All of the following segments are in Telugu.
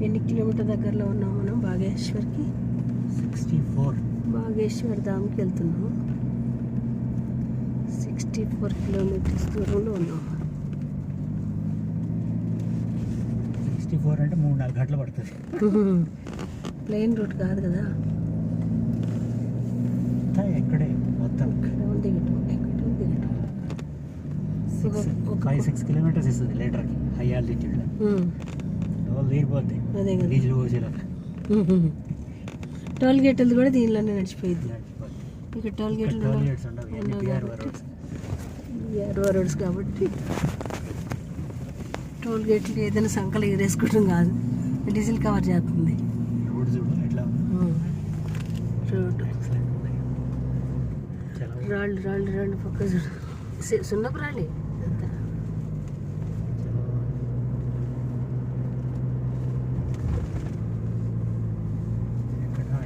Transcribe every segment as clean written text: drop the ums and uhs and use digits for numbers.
ఎన్ని కిలోమీటర్ దగ్గరలో ఉన్నాం మనం బాగేశ్వర్కి? 64. బాగేశ్వర్ ధామ్కి వెళ్తున్నాం. 64 కిలోమీటర్స్ దూరంలో ఉన్నాం. 64 అంటే 3-4 గంటలు పడుతుంది. ప్లెయిన్ రూట్ కాదు కదా. ఎక్కడే మొత్తం దిగటం ఎక్కడం దిగటం 5-6 కిలోమీటర్స్ ఇస్తుంది లీటర్కి హై ఆల్టిట్యూడ్లో. వాళ్ళు తీరిపోద్ది అదే కదా. డీజిల్ పోసేలా టోల్ గేట్లు కూడా దీనిలోనే నడిచిపోయింది. ఇక్కడ టోల్ గేట్లు టోల్గేట్స్ ఉండవు రోడ్స్ కాబట్టి టోల్ గేట్లు ఏదైనా సంకలు ఎగరేసుకోవడం కాదు, డీజిల్ కవర్ చేస్తుంది. రోడ్ చూడు ఎట్లా రోడ్డు రాళ్ళు రాళ్ళు రాళ్ళు పక్క చూడు, సున్నపు రాళ్ళే అంతా.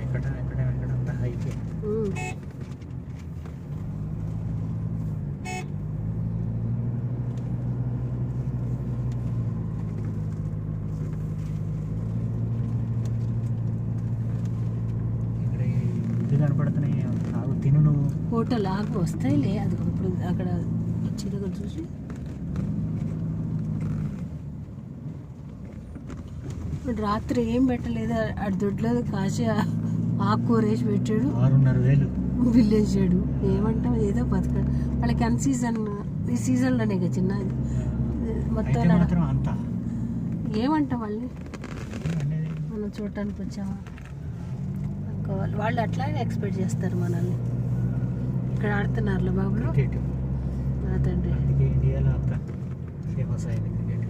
ఎక్కడంతా హైకే. కనపడుతున్నాయి. ఆగు తిను నువ్వు. హోటల్ ఆకు వస్తాయిలే, అది ఇప్పుడు అక్కడ వచ్చి దగ్గర చూసి. రాత్రి ఏం పెట్టలేదు, అటు దొడ్లో కాసి ఆకుకూర వేసి పెట్టాడు. 6,500 బిల్లు వేసాడు. ఏమంటాం ఏదో బతకడు వాళ్ళకి అన్ సీజన్, ఈ సీజన్లోనే కదా చిన్న మొత్తం అంతా. ఏమంటాం వాళ్ళని, మనం చూడటానికి వచ్చామా అనుకోవాలి. వాళ్ళు అట్లాగే ఎక్స్పెక్ట్ చేస్తారు మనల్ని. ఇక్కడ ఆడుతున్నారులే బాబులు తండ్రి. ఇండియాలో అంతా ఫేమస్ అయింది క్రికెట్.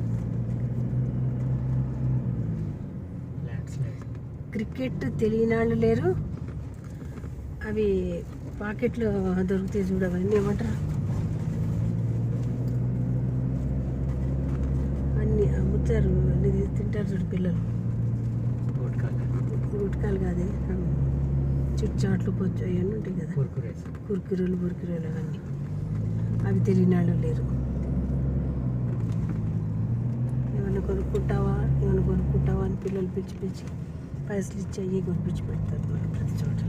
క్రికెట్ తెలియని వాళ్ళు లేరు. అవి పాకెట్లో దొరుకుతాయి చూడు, అవన్నీ ఏమంటారు, అన్నీ అమ్ముతారు, అన్నీ తింటారు చూడు పిల్లలు. గుట్కాలు కాదు, చుట్చాట్లు పొచ్చు అవన్నీ ఉంటాయి కదా, కుర్కురేలు అవన్నీ. అవి తెలియని వాళ్ళు లేరు. ఏమన్నా కొనుక్కుంటావా అని పిల్లలు పిలిచి పైసలు ఇచ్చి అయ్యి కొనిపించి పెడతారు ప్రతి చోట.